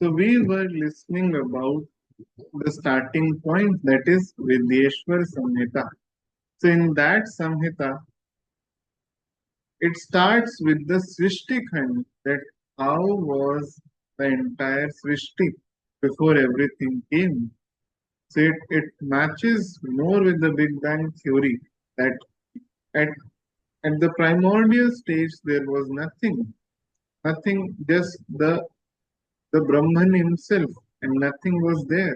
So we were listening about the starting point, that is Vidyeshwara Samhita. So in that Samhita, it starts with the Srishti Khand, that how was the entire Srishti before everything came. So it matches more with the Big Bang theory that at, at the primordial stage there was nothing, just the Brahman himself, and nothing was there.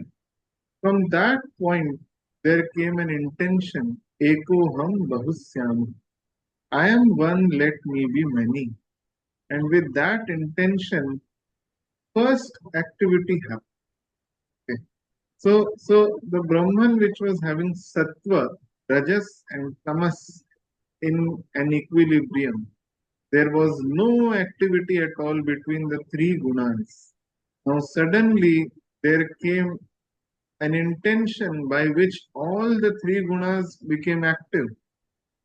From that point, there came an intention, Eko Ham Bahusyam. I am one, let me be many. And with that intention, first activity happened. Okay. So the Brahman, which was having sattva, rajas, and tamas in an equilibrium, there was no activity at all between the three gunas. Now suddenly there came an intention by which all the three gunas became active.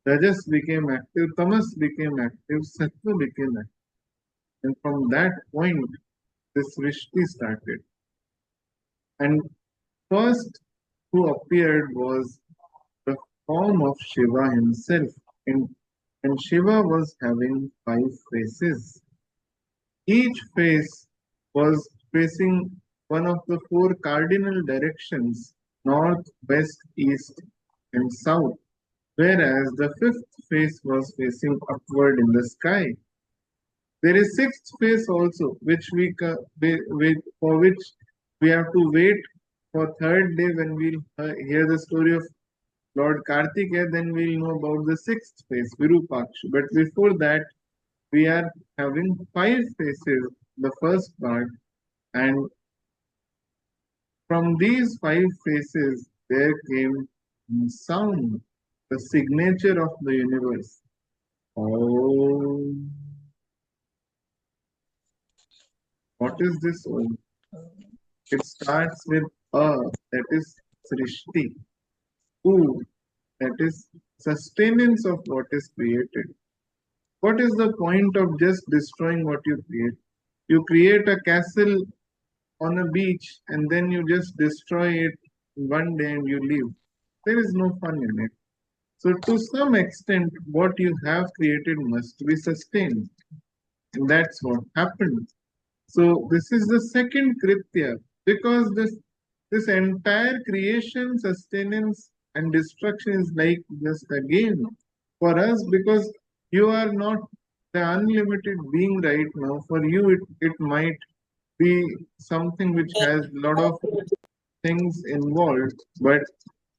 Rajas became active, tamas became active, sattva became active. And from that point, this Rishti started. And first who appeared was the form of Shiva himself. And, and Shiva was having 5 faces. Each face was facing one of the 4 cardinal directions, north, west, east, and south, whereas the fifth face was facing upward in the sky. There is sixth face also, which for which we have to wait for third day when we'll hear the story of Lord Kartikeya, then we'll know about the sixth face, Virupaksha. But before that, we are having 5 faces, the first part, and from these 5 faces, there came sound, the signature of the universe. Oh, what is this? Oh? It starts with A, that is Srishti. U, that is sustenance of what is created. What is the point of just destroying what you create? You create a castle on a beach and then you just destroy it one day and you leave. There is no fun in it. So, to some extent, what you have created must be sustained. And that's what happened. So, this is the second Kritya because this entire creation, sustenance, and destruction is like just a game for us because you are not the unlimited being right now. For you, it might be something which has a lot of things involved, but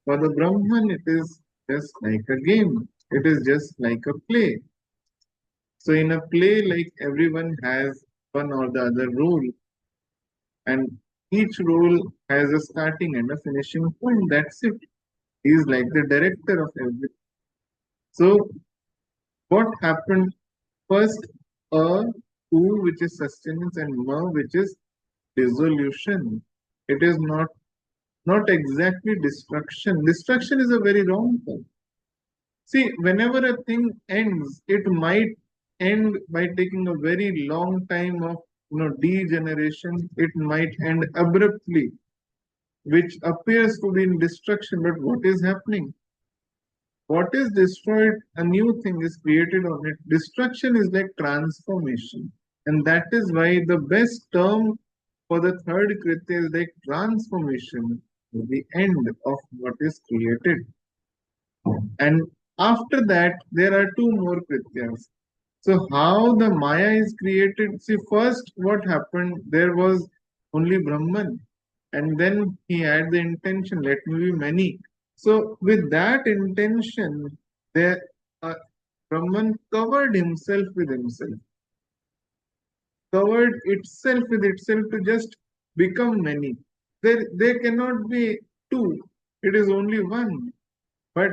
for the Brahman, it is just like a game. It is just like a play. So in a play, like everyone has one or the other role, and each role has a starting and a finishing point. That's it. He is like the director of everything. So what happened first? A, U, which is sustenance, and Ma, which is dissolution. It is not exactly destruction. Destruction is a very wrong term. See, whenever a thing ends, it might end by taking a very long time of degeneration. It might end abruptly, which appears to be in destruction. But what is happening? What is destroyed, a new thing is created on it. Destruction is like transformation. And that is why the best term for the third Kritya is like transformation, the end of what is created. And after that, there are 2 more Krityas. So, how the Maya is created? See, first, what happened? There was only Brahman, and then he had the intention, let me be many. So, with that intention, there Brahman covered himself with himself, covered itself with itself to just become many. There cannot be two, it is only one. But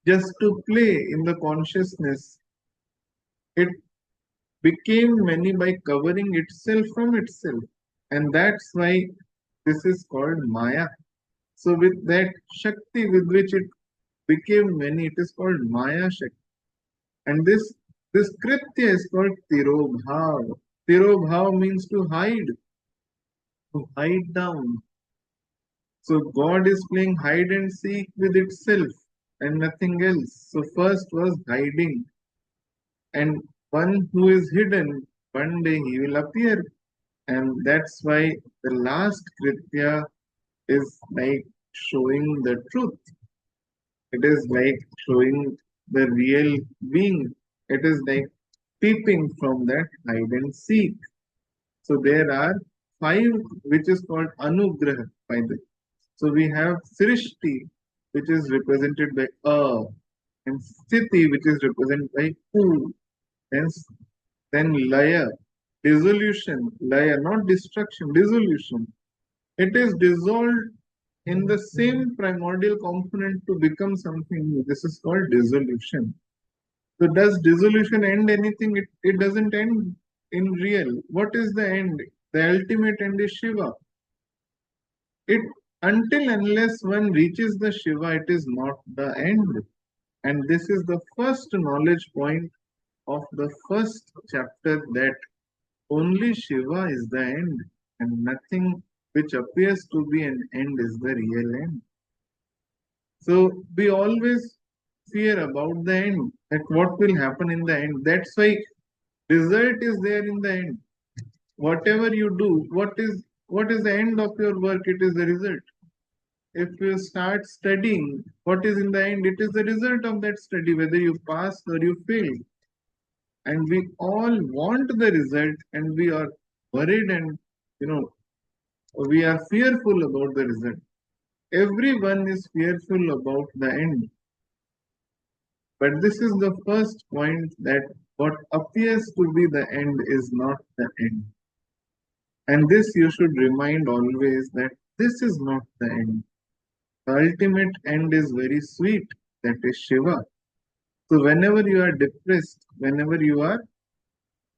just to play in the consciousness, it became many by covering itself from itself. And that's why this is called Maya. So, with that Shakti with which it became many, it is called Maya Shakti. And this Kritya is called Tirobhav. Tirobhav means to hide. to hide down. So God is playing hide and seek with itself and nothing else. So first was hiding, and one who is hidden, one day he will appear. And that's why the last Kritya is like showing the truth. It is like showing the real being. It is like peeping from that hide and seek. So there are five, which is called Anugraha by the. So we have Srishti, which is represented by A, and Sthiti, which is represented by U, and then Laya, dissolution, Laya, not destruction, dissolution. It is dissolved in the same primordial component to become something new. This is called dissolution. So does dissolution end anything? It doesn't end in real. What is the end? The ultimate end is Shiva. It until unless one reaches the Shiva, it is not the end. And this is the first knowledge point of the first chapter, that only Shiva is the end, and nothing which appears to be an end is the real end. So we always fear about the end, that what will happen in the end. That's why result is there in the end. Whatever you do, what is the end of your work? It is the result. If you start studying, what is in the end? It is the result of that study, whether you pass or you fail. And we all want the result, and we are worried, and we are fearful about the result. Everyone is fearful about the end. But this is the first point, that what appears to be the end is not the end. And this you should remind always, that this is not the end. The ultimate end is very sweet, that is Shiva. So whenever you are depressed, whenever you are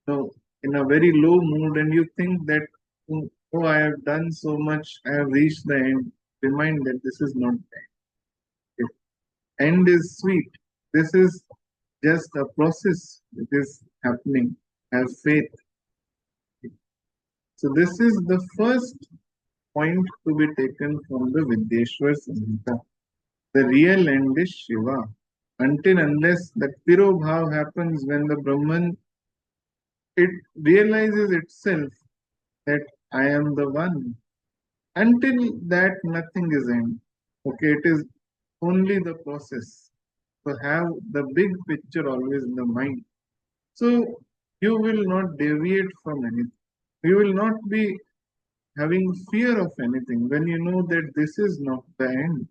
in a very low mood, and you think that, oh, I have done so much, I have reached the end, remind that this is not the end. End is sweet. This is just a process which is happening. Have faith. So this is the first point to be taken from the Vidyeshwara Samhita. The real end is Shiva. Until unless the Tirobhav happens, when the Brahman, it realizes itself that I am the one. Until that, nothing is end. Okay, it is only the process. So have the big picture always in the mind. So you will not deviate from anything. You will not be having fear of anything when you know that this is not the end.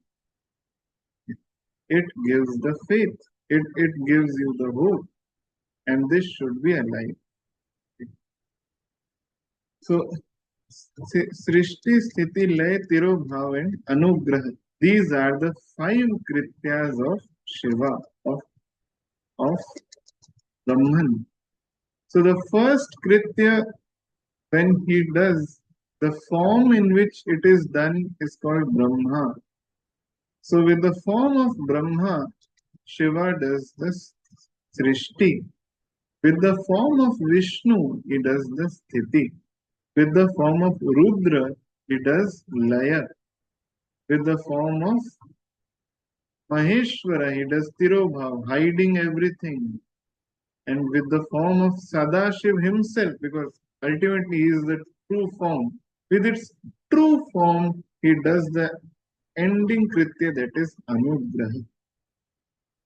It gives the faith. It gives you the hope. And this should be alive. So Srishti, Sthiti, Lay, Tirobhav, and Anugraha. These are the five Krityas of Shiva, of Brahman. So the first Kritya, when he does, the form in which it is done is called Brahma. So with the form of Brahma, Shiva does the Srishti. With the form of Vishnu, he does the Sthiti. With the form of Rudra, he does Laya. With the form of Maheshwara, he does Tirobhav, hiding everything. And with the form of Sadashiv himself, because ultimately he is the true form. With its true form, he does the ending Kritya, that is Anugraha.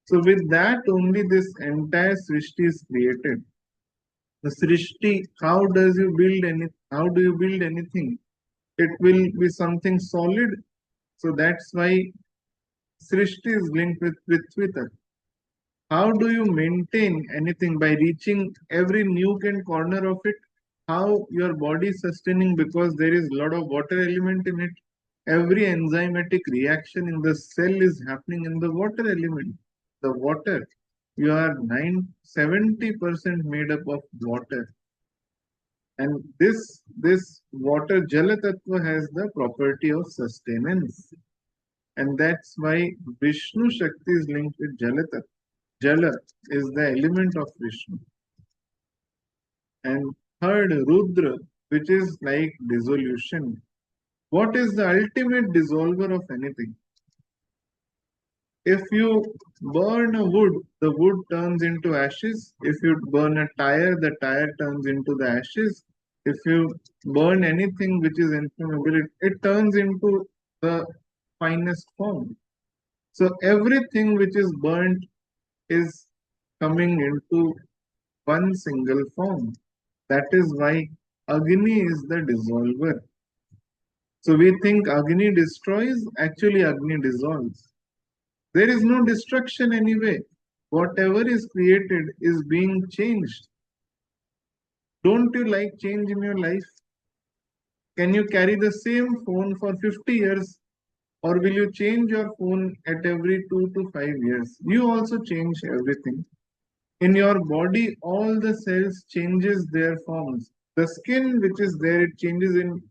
So with that only this entire Srishti is created. The Srishti, how do you build anything? It will be something solid. So that's why Srishti is linked with Prithvita. How do you maintain anything? By reaching every nook and corner of it? How your body is sustaining, because there is a lot of water element in it. Every enzymatic reaction in the cell is happening in the water element. The water, you are 70% made up of water. And this water, Jala Tattva, has the property of sustenance. And that's why Vishnu Shakti is linked with Jala Tattva. Jala is the element of Vishnu. And third, Rudra, which is like dissolution. What is the ultimate dissolver of anything? If you burn a wood, the wood turns into ashes. If you burn a tire, the tire turns into the ashes. If you burn anything which is inflammable, it turns into the finest form. So everything which is burnt is coming into one single form. That is why Agni is the dissolver. So we think Agni destroys, actually Agni dissolves. There is no destruction anyway. Whatever is created is being changed. Don't you like change in your life? Can you carry the same phone for 50 years, or will you change your phone at every 2 to 5 years? You also change everything. In your body, all the cells changes their forms. The skin which is there, it changes in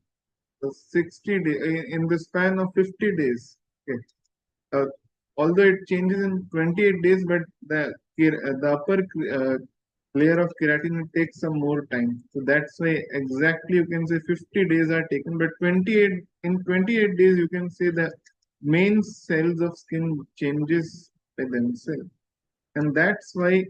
60 days, in the span of 50 days. Okay. Uh, Although it changes in 28 days, but the upper layer of keratin takes some more time. So that's why exactly you can say 50 days are taken, but 28 days you can say the main cells of skin changes by themselves. And that's why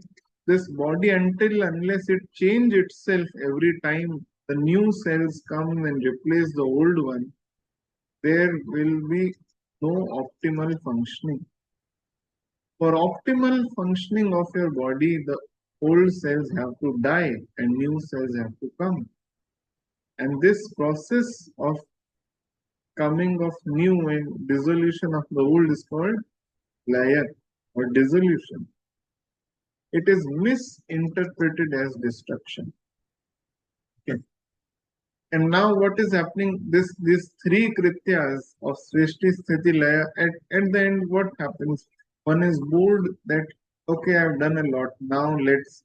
this body, unless it change itself every time the new cells come and replace the old one, there will be no optimal functioning. For optimal functioning of your body, the old cells have to die and new cells have to come. And this process of coming of new and dissolution of the old is called laya or dissolution. It is misinterpreted as destruction. Okay. And now what is happening? These three krityas of Srishti, Sthiti, Laya, at the end, what happens? One is bored that, okay, I've done a lot. Now let's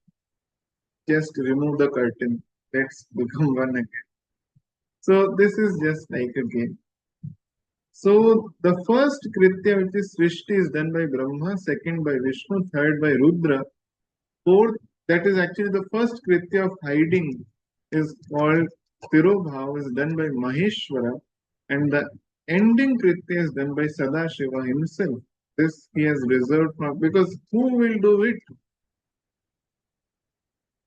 just remove the curtain. Let's become one again. So this is just like a game. So the first kritya, which is Srishti, is done by Brahma, second by Vishnu, third by Rudra, fourth, that is actually the first kritya of hiding, is called Tirobhav, is done by Maheshwara, and the ending kritya is done by Sadashiva himself. This he has reserved from, because who will do it?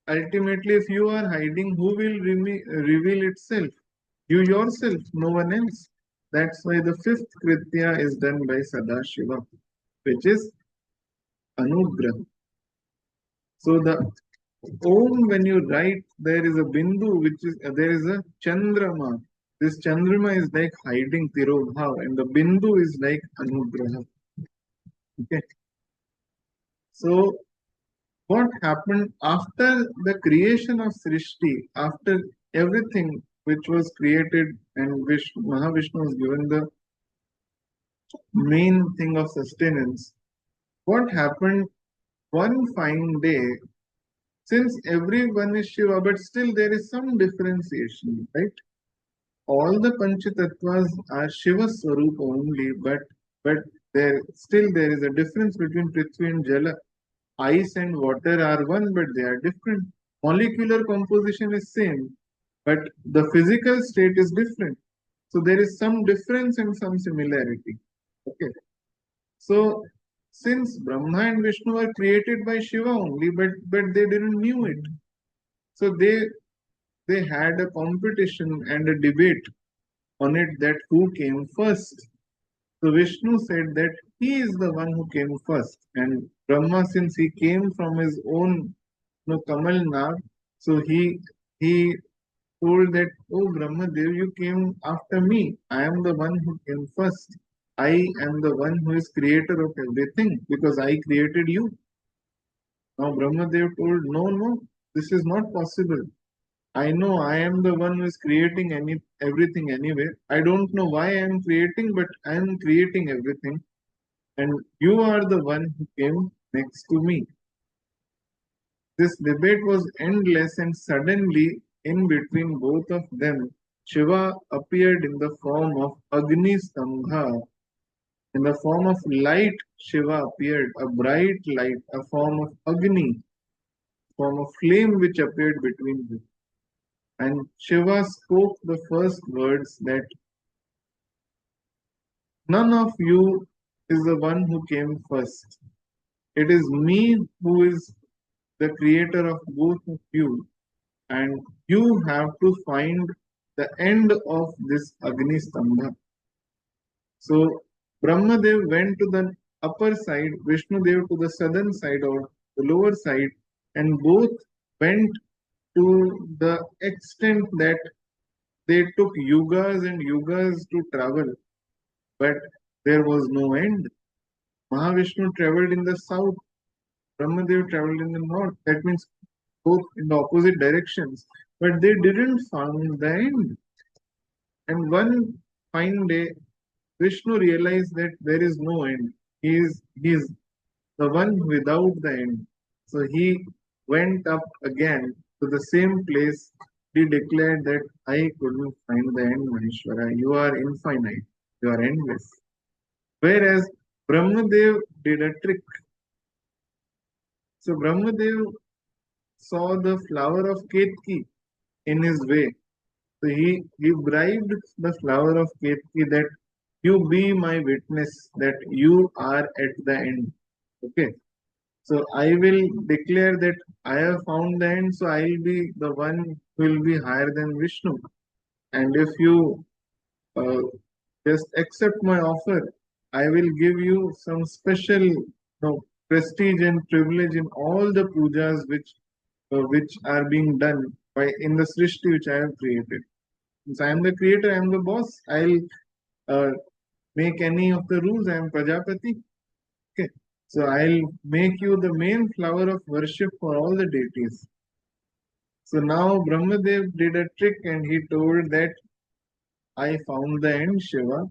Ultimately, if you are hiding, who will reveal itself? You yourself, no one else. That's why the fifth kritya is done by Sadashiva, which is Anugrah. So the Om, when you write, there is a bindu, which is there is a chandrama. This chandrama is like hiding tirobhav, and the bindu is like anugraha. Okay. So what happened after the creation of Srishti, after everything which was created and which Mahavishnu was given the main thing of sustenance, what happened one fine day, since everyone is Shiva, but still there is some differentiation, right? All the Panchatattvas are Shiva Swarup only, but there is a difference between Prithvi and Jala. Ice and water are one, but they are different. Molecular composition is same, but the physical state is different. So there is some difference and some similarity. Okay. So since Brahma and Vishnu were created by Shiva only, but they didn't knew it. So they had a competition and a debate on it that who came first. So Vishnu said that he is the one who came first, and Brahma, since he came from his own Kamal Nag, so he told that, oh Brahma Dev, you came after me. I am the one who came first. I am the one who is creator of everything because I created you. Now Brahma Dev told, no, this is not possible. I know I am the one who is creating everything anyway. I don't know why I am creating, but I am creating everything. And you are the one who came next to me. This debate was endless, and suddenly, in between both of them, Shiva appeared in the form of Agni Stambha. In the form of light, Shiva appeared, a bright light, a form of Agni, form of flame which appeared between them. And Shiva spoke the first words that none of you is the one who came first. It is me who is the creator of both of you, and you have to find the end of this Agni Stambha. So Brahmadev went to the upper side, Vishnudev to the southern side or the lower side, and both went to the extent that they took yugas and yugas to travel, but there was no end. Mahavishnu traveled in the south, Brahmadev traveled in the north. That means both in the opposite directions, but they didn't find the end. And one fine day, Vishnu realized that there is no end. He is the one without the end. So he went up again to the same place. He declared that I couldn't find the end, Maheshwara. You are infinite. You are endless. Whereas Brahmadev did a trick. So Brahmadev saw the flower of Ketki in his way. So he bribed the flower of Ketki that you be my witness that you are at the end. Okay. So I will declare that I have found the end, so I will be the one who will be higher than Vishnu. And if you uh, just accept my offer, I will give you some special prestige and privilege in all the pujas which are being done by in the Srishti which I have created. Since I am the creator, I am the boss. I'll uh, make any of the rules. I am Prajapati. Okay. So I'll make you the main flower of worship for all the deities. So now Brahmadev did a trick and he told that I found the end, Shiva,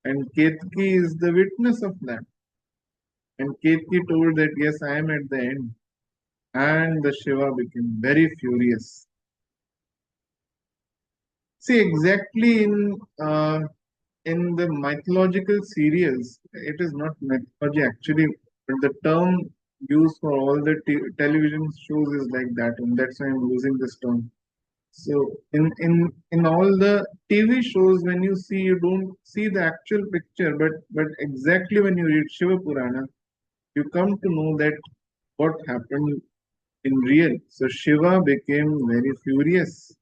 and Ketki is the witness of that. And Ketki told that yes, I am at the end. And the Shiva became very furious. See, exactly in the mythological serials, it is not mythology actually, but the term used for all the television shows is like that, and that's why I'm using this term. So in all the TV shows, when you see, you don't see the actual picture, but exactly when you read Shiva Purana, you come to know that what happened in real. So Shiva became very furious,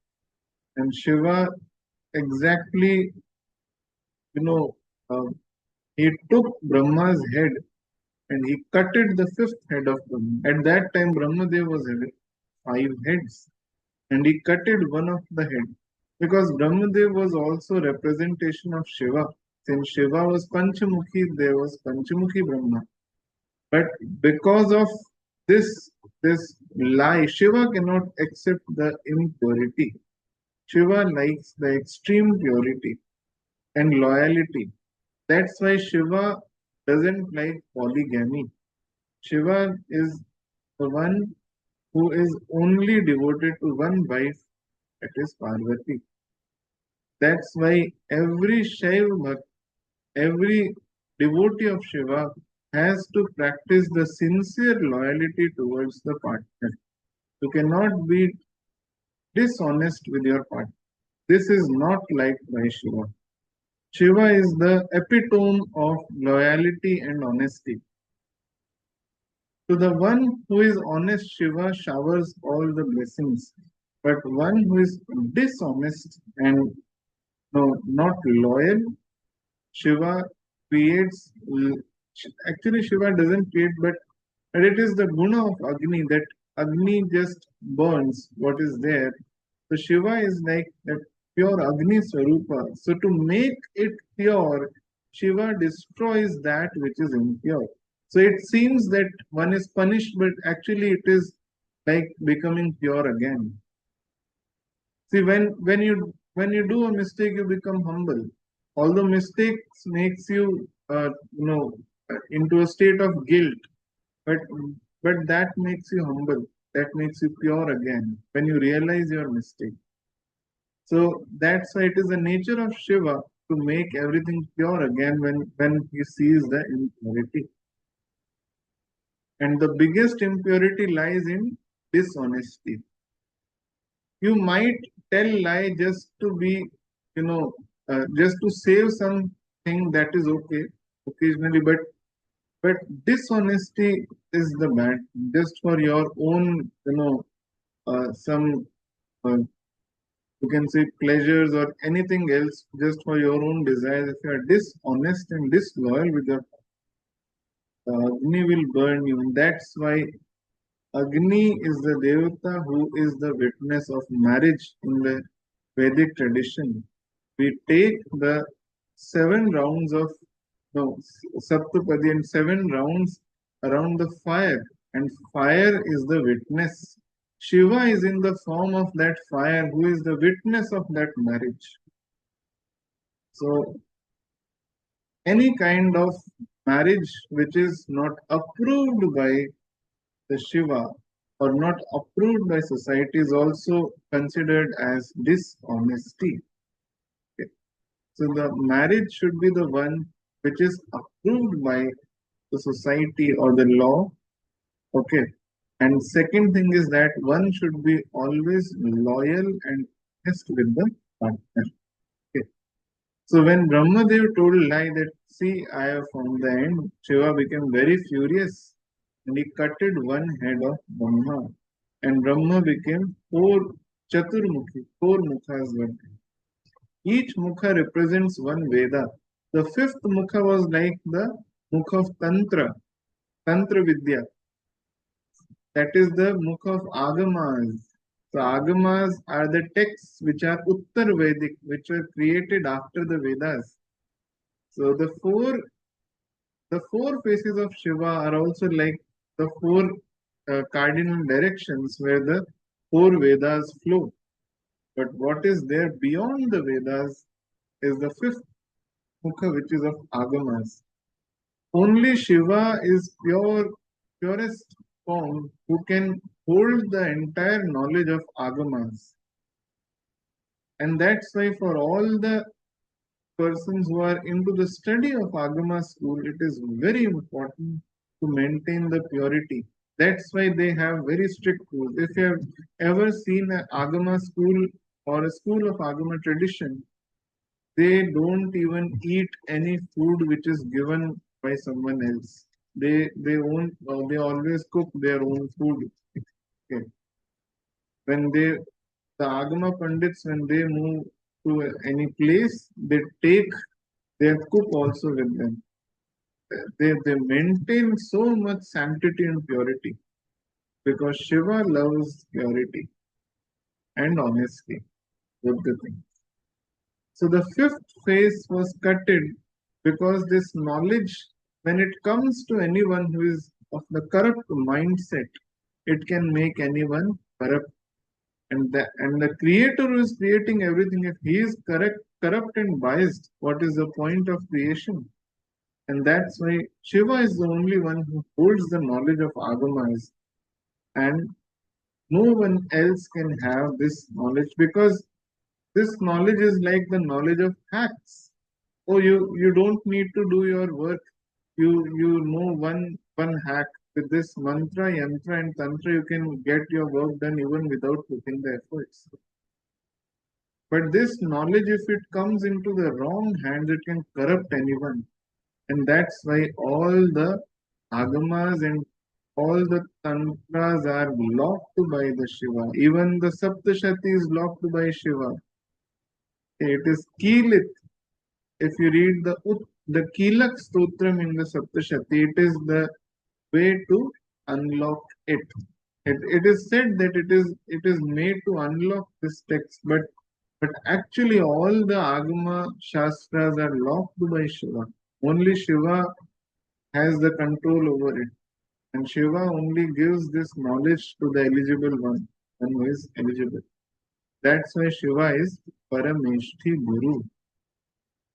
and Shiva exactly, you know, uh, he took Brahma's head and he cutted the fifth head of Brahma. At that time, Brahmadev was having 5 heads, and he cutted one of the head because Brahmadev was also representation of Shiva. Since Shiva was Panchamukhi, there was Panchamukhi Brahma. But because of this this lie, Shiva cannot accept the impurity. Shiva likes the extreme purity and loyalty. That's why Shiva doesn't like polygamy. Shiva is the one who is only devoted to one wife, that is Parvati. That's why every Shaiva Bhakt, every devotee of Shiva has to practice the sincere loyalty towards the partner. You cannot be dishonest with your partner. This is not liked by Shiva. Shiva is the epitome of loyalty and honesty. To the one who is honest, Shiva showers all the blessings. But one who is dishonest and not loyal, Shiva creates. Actually, Shiva doesn't create, but it is the guna of Agni that Agni just burns what is there. So Shiva is like that pure Agni Swarupa. So to make it pure, Shiva destroys that which is impure. So it seems that one is punished, but actually it is like becoming pure again. See, when you do a mistake, you become humble. Although mistakes makes you into a state of guilt, but that makes you humble. That makes you pure again when you realize your mistake. So that's why it is the nature of Shiva to make everything pure again when he sees the impurity. And the biggest impurity lies in dishonesty. You might tell lie just to be, just to save something, that is okay occasionally, but dishonesty is the bad. Just for your own, some uh, you can say pleasures or anything else, just for your own desires. If you are dishonest and disloyal with your Agni will burn you. That's why Agni is the Devata who is the witness of marriage in the Vedic tradition. We take the 7 rounds of no Saptapadi and 7 rounds around the fire, and fire is the witness. Shiva is in the form of that fire, who is the witness of that marriage. So, any kind of marriage which is not approved by the Shiva or not approved by society is also considered as dishonesty. Okay. So the marriage should be the one which is approved by the society or the law. Okay. And second thing is that one should be always loyal and honest with the partner. Okay. So when Brahmadev told lie that, see, I have found the end, Shiva became very furious and he cutted one head of Brahma. And Brahma became four Chaturmukhi, four mukhas were there. Each mukha represents one Veda. The fifth mukha was like the mukha of Tantra, Tantra Vidya. That is the mukha of Agamas. So Agamas are the texts which are Uttar Vedic, which were created after the Vedas. So the four faces of Shiva are also like the four cardinal directions where the four Vedas flow. But what is there beyond the Vedas is the fifth mukha, which is of Agamas. Only Shiva is purest form who can hold the entire knowledge of Agamas. And that's why for all the persons who are into the study of Agama school, it is very important to maintain the purity. That's why they have very strict rules. If you have ever seen an Agama school or a school of Agama tradition, they don't even eat any food which is given by someone else. They always cook their own food. Okay. When the Agama Pandits, when they move to any place, they take their cook also with them. They maintain so much sanctity and purity because Shiva loves purity and honesty, both the things. So the fifth phase was cutted because this knowledge, when it comes to anyone who is of the corrupt mindset, it can make anyone corrupt. And the creator who is creating everything, if he is corrupt and biased, what is the point of creation? And that's why Shiva is the only one who holds the knowledge of Agamas, and no one else can have this knowledge because this knowledge is like the knowledge of hacks. Oh, you don't need to do your work. You know one hack. With this mantra, yantra, and tantra, you can get your work done even without putting the efforts. But this knowledge, if it comes into the wrong hands, it can corrupt anyone. And that's why all the agamas and all the tantras are locked by the Shiva. Even the Saptashati is locked by Shiva. It is Kilit. If you read the Kilak Stotram in the Saptashati, it is the way to unlock it. It is said that it is made to unlock this text, but actually all the Agama Shastras are locked by Shiva. Only Shiva has the control over it. And Shiva only gives this knowledge to the eligible one who is eligible. That's why Shiva is Parameshthi Guru,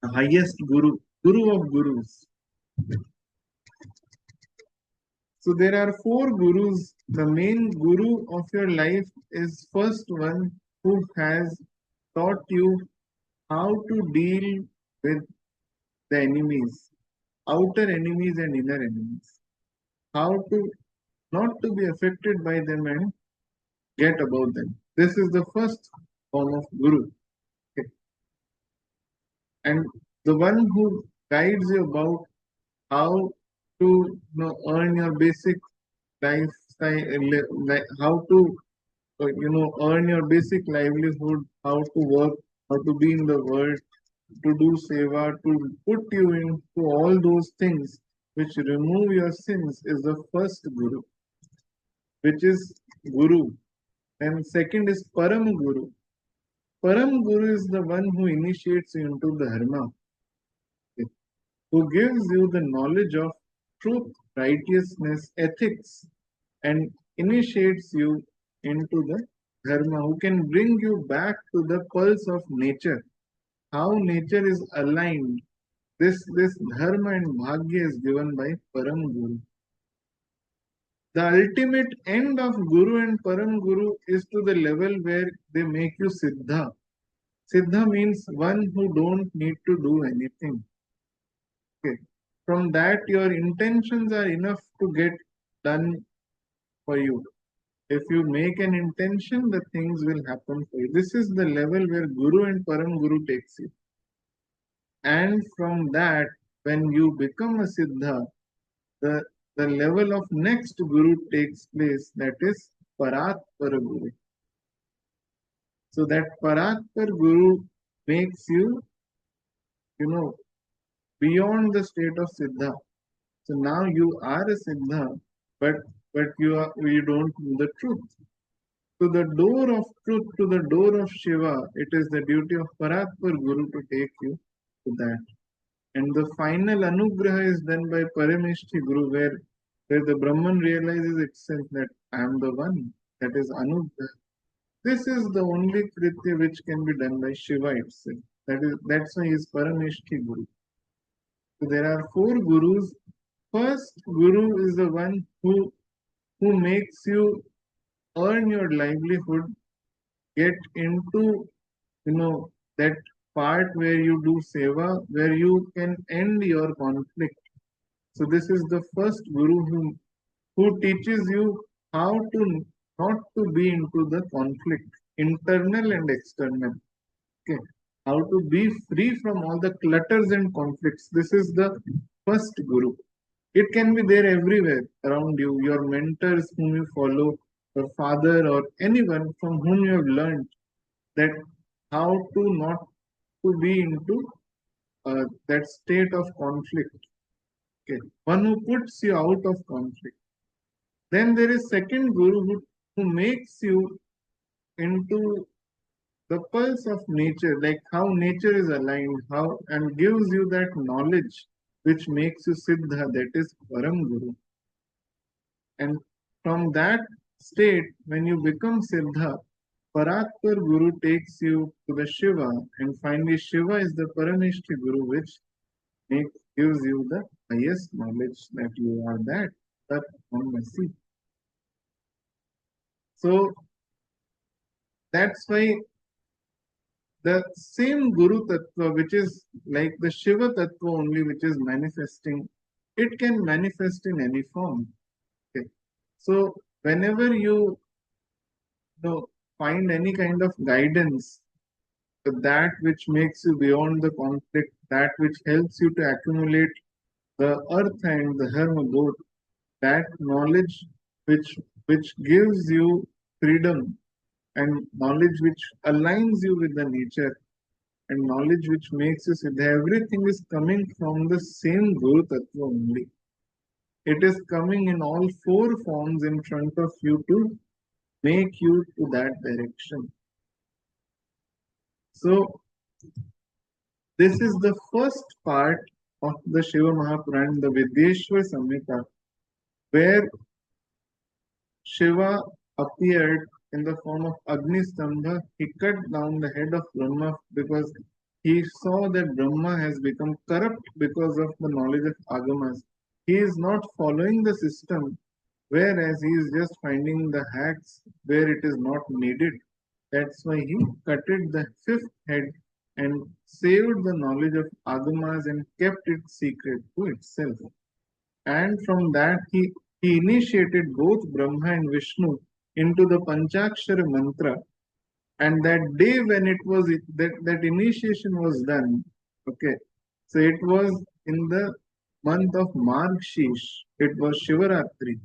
the highest Guru, Guru of Gurus. So there are four Gurus. The main Guru of your life is first one who has taught you how to deal with the enemies, outer enemies and inner enemies. How to not to be affected by them and get above them. This is the first form of Guru. Okay. And the one who guides you about how to earn your basic lifestyle, how to earn your basic livelihood, how to work, how to be in the world, to do seva, to put you into all those things which remove your sins is the first Guru, which is Guru. And second is Param Guru. Param Guru is the one who initiates you into the Dharma, who gives you the knowledge of truth, righteousness, ethics, and initiates you into the Dharma, who can bring you back to the pulse of nature, how nature is aligned. This Dharma and Bhagya is given by Param Guru. The ultimate end of Guru and Param Guru is to the level where they make you Siddha. Siddha means one who don't need to do anything. Okay. From that, your intentions are enough to get done for you. If you make an intention, the things will happen for you. This is the level where Guru and Param Guru takes you. And from that, when you become a Siddha, the level of next Guru takes place, that is Paratpara Guru. So that Paratpara Guru makes you, beyond the state of Siddha. So now you are a Siddha, but you don't know the truth. To the door of truth, to the door of Shiva, it is the duty of Paratpar Guru to take you to that. And the final anugraha is done by Parameshti Guru, where the Brahman realizes itself that I am the one. That is anugraha. This is the only kritya which can be done by Shiva itself. That's why he is Parameshti Guru. So there are four gurus. First guru is the one who makes you earn your livelihood, get into that part where you do seva, where you can end your conflict. So this is the first guru who teaches you how to not to be into the conflict, internal and external. Okay. How to be free from all the clutters and conflicts. This is the first guru. It can be there everywhere around you, your mentors whom you follow, your father or anyone from whom you have learned that how to not to be into that state of conflict. Okay. One who puts you out of conflict. Then there is second guru who makes you into the pulse of nature, like how nature is aligned, how and gives you that knowledge which makes you Siddha, that is Param Guru. And from that state, when you become Siddha, Paratpar Guru takes you to the Shiva, and finally Shiva is the Parameshti Guru, which gives you the highest knowledge that you are that Brahmasi. So that's why the same Guru Tattva, which is like the Shiva Tattva only, which is manifesting, it can manifest in any form. Okay. So whenever you find any kind of guidance, that which makes you beyond the conflict, that which helps you to accumulate the earth and the dharma both, that knowledge which gives you freedom and knowledge which aligns you with the nature and knowledge which makes you siddha, everything is coming from the same Guru Tattva only. It is coming in all four forms in front of you to make you to that direction. So, this is the first part of the Shiva Mahapurana, the Vidyeshwara Samhita, where Shiva appeared in the form of Agni Stambha. He cut down the head of Brahma because he saw that Brahma has become corrupt because of the knowledge of Agamas. He is not following the system, whereas he is just finding the hacks where it is not needed. That's why he cutted the fifth head and saved the knowledge of Agamas and kept it secret to itself. And from that, he initiated both Brahma and Vishnu into the Panchakshara mantra. And that day when that initiation was done, okay, so it was in the month of Margshish. It was Shivaratri.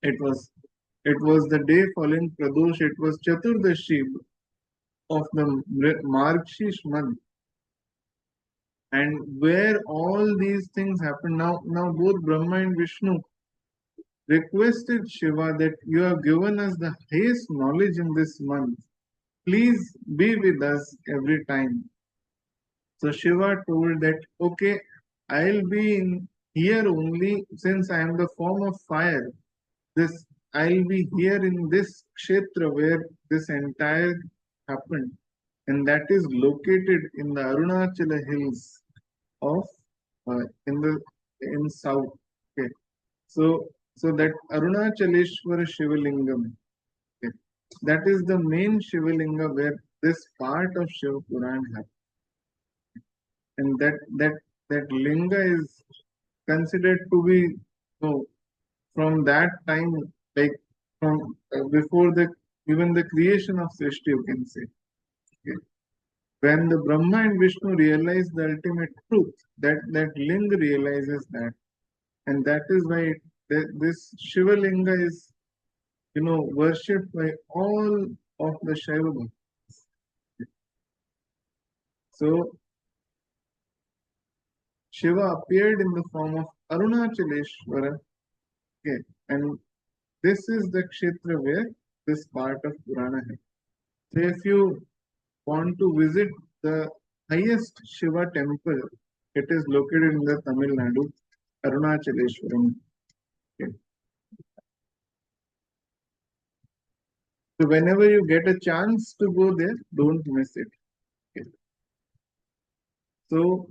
It was it was the day following Pradosh. It was Chaturdashi of the Margshish month, and where all these things happen. Now both Brahma and Vishnu requested Shiva that you have given us the highest knowledge in this month. Please be with us every time. So Shiva told that, okay, I'll be in here only since I am the form of fire. This I'll be here in this kshetra where this entire happened, and that is located in the Arunachala hills of in south. Okay, so that Arunachaleshwara Shivalingam. Okay, that is the main Shivalinga where this part of Shiva Puran happens, and that linga is considered to be, from that time, like from before the even the creation of Srishti, you can say. Okay. When the Brahma and Vishnu realize the ultimate truth, that linga realizes that, and that is why this Shiva linga is, worshipped by all of the Shaiva bhaktas. So Shiva appeared in the form of Arunachaleshwara. Okay, and this is the kshetra where this part of Purana is. So if you want to visit the highest Shiva temple, it is located in the Tamil Nadu, Arunachaleshwaram. Okay. So whenever you get a chance to go there, don't miss it. Okay. So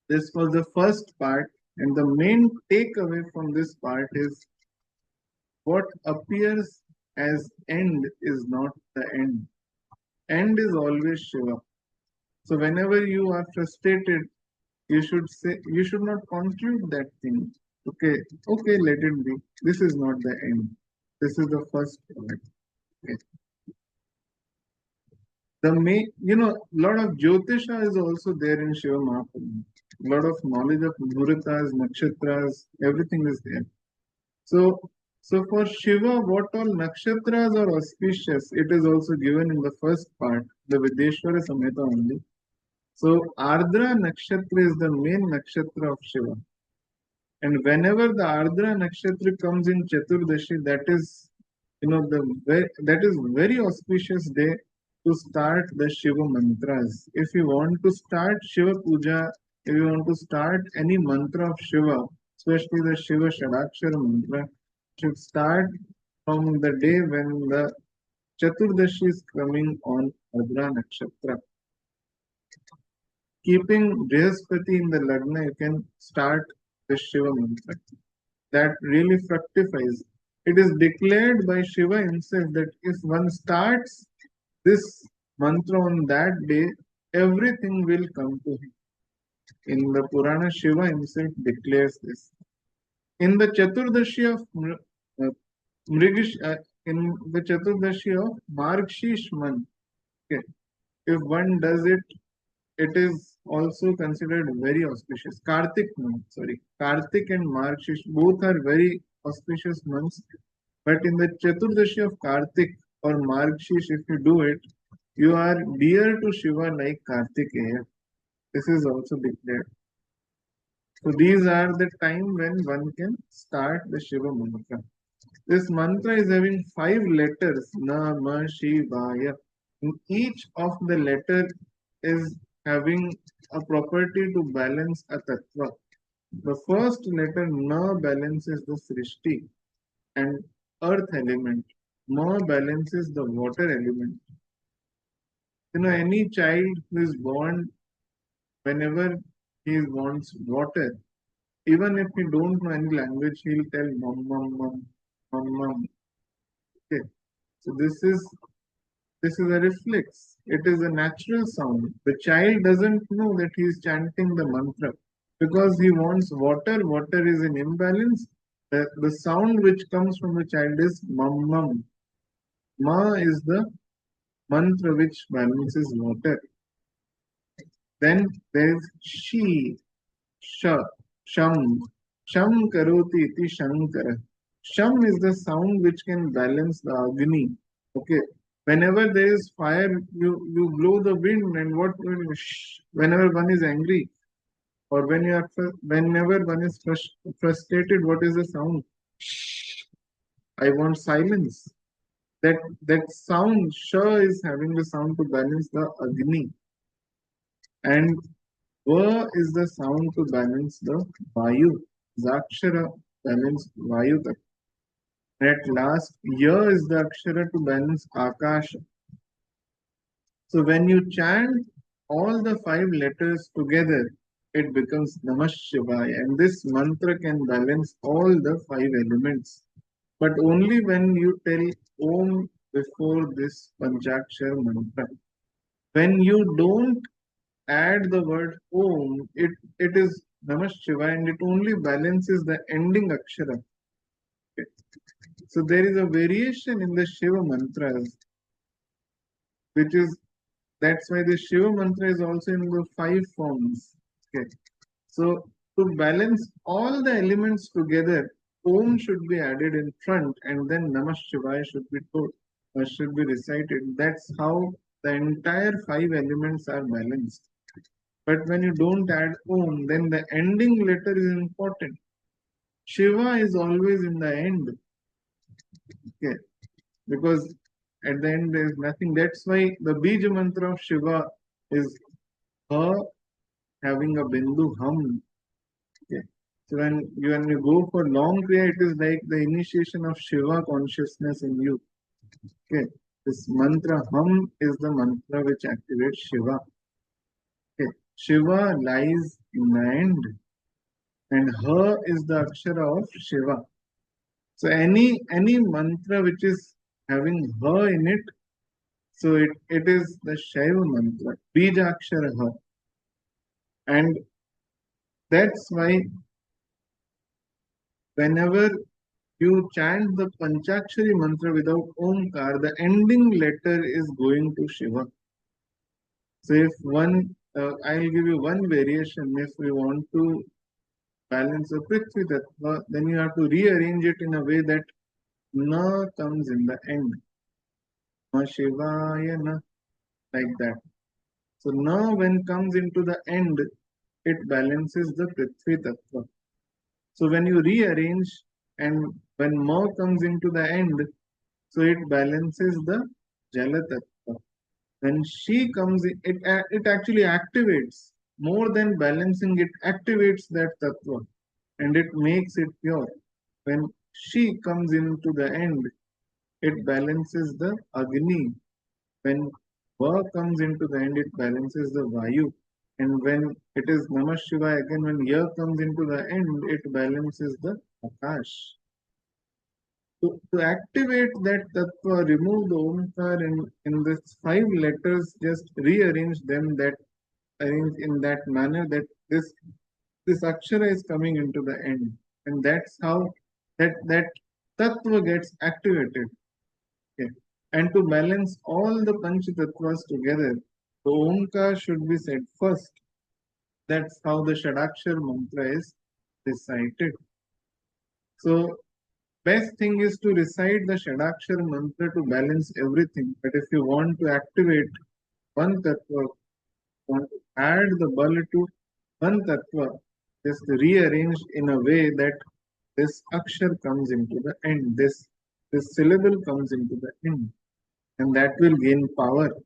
this was the first part, and the main takeaway from this part is what appears as end is not the end. End is always Shiva. So whenever you are frustrated, you should not conclude that thing. Okay, let it be. This is not the end. This is the first part. Okay. Lot of Jyotisha is also there in Shiva Mahapurana. Lot of knowledge of Muhurtas, Nakshatras, everything is there. So for Shiva, what all nakshatras are auspicious, it is also given in the first part, the Vidyeshwara Samhita only. So Ardra nakshatra is the main nakshatra of Shiva. And whenever the Ardra nakshatra comes in Chaturdashi, that is, that is very auspicious day to start the Shiva mantras. If you want to start Shiva puja, if you want to start any mantra of Shiva, especially the Shiva Shadakshara mantra, should start from the day when the Chaturdashi is coming on Ardra nakshatra. Keeping Brihaspati in the Lagna, you can start the Shiva mantra. That really fructifies. It is declared by Shiva himself that if one starts this mantra on that day, everything will come to him. In the Purana, Shiva himself declares this. In the Chaturdashi of in the Chaturdashi of Margshish month, okay, if one does it, it is also considered very auspicious. Kartik month, sorry, Kartik and Margshish both are very auspicious months. But in the Chaturdashi of Kartik or Margshish, if you do it, you are dear to Shiva like Kartikeya. This is also declared. So these are the time when one can start the Shiva mantra. This mantra is having 5 letters, Nama Shivaya. And each of the letter is having a property to balance a tattva. The first letter Na balances the Srishti and earth element. Ma balances the water element. Any child who is born, whenever he wants water, even if he don't know any language, he'll tell mom, mom, mom, mom, mom. Okay. So this is a reflex. It is a natural sound. The child doesn't know that he is chanting the mantra because he wants water. Water is in imbalance. The sound which comes from the child is mum mum. Ma is the mantra which balances water. Then there is Shi, Sha, Sham. Sham karoti iti Shankara. Sham is the sound which can balance the Agni. Okay. Whenever there is fire, you blow the wind, and what whenever one is angry, or whenever one is frustrated, what is the sound? I want silence. That sound, Sha is having the sound to balance the Agni, and Va is the sound to balance the Vayu. Zakshara balance Vayu. At last, Ya is the Akshara to balance Akasha. So when you chant all the five letters together, it becomes Namah Shivaya. And this mantra can balance all the five elements. But only when you tell Om before this Panchakshar mantra. When you don't add the word Om, it is Namah Shivaya and it only balances the ending Akshara. Okay. So there is a variation in the Shiva mantras, which is that's why the Shiva mantra is also in the five forms. Okay. So to balance all the elements together, Om should be added in front and then Namah Shivaya should be recited. That's how the entire five elements are balanced. But when you don't add Om, then the ending letter is important. Shiva is always in the end. Okay. Because at the end there is nothing. That's why the Bija mantra of Shiva is Ha having a Bindu Hum. Okay. So when you go for long prayer, it is like the initiation of Shiva consciousness in you. Okay. This mantra Hum is the mantra which activates Shiva. Okay. Shiva lies in the end, and Ha is the Akshara of Shiva. So any mantra which is having Ha in it, so it is the Shaiva mantra, Bijakshara Ha. And that's why whenever you chant the Panchakshari mantra without Omkar, the ending letter is going to Shiva. So if I'll give you one variation. If we want to balance the Prithvi Tattva, then you have to rearrange it in a way that Na comes in the end. Na Shivaya Na, like that. So Na when comes into the end, it balances the Prithvi Tattva. So when you rearrange and when Ma comes into the end, so it balances the Jala Tattva. When she comes in, it actually activates, more than balancing, it activates that Tattva and it makes it pure. When she comes into the end, it balances the Agni. When Va comes into the end, it balances the Vayu. And when it is Namah Shivaya, again, when Ya comes into the end, it balances the Akash. To activate that tattva, remove the omkar and in these five letters, just rearrange them arrange in that manner that this akshara is coming into the end. And that's how that tattva gets activated. Okay. And to balance all the panch tattvas together, the omkar should be said first. That's how the Shadakshar mantra is recited. So best thing is to recite the Shadakshar mantra to balance everything. But if you want to activate one tattva, want to add the bal to one tattva, just rearrange in a way that this akshar comes into the end, this syllable comes into the end, and that will gain power.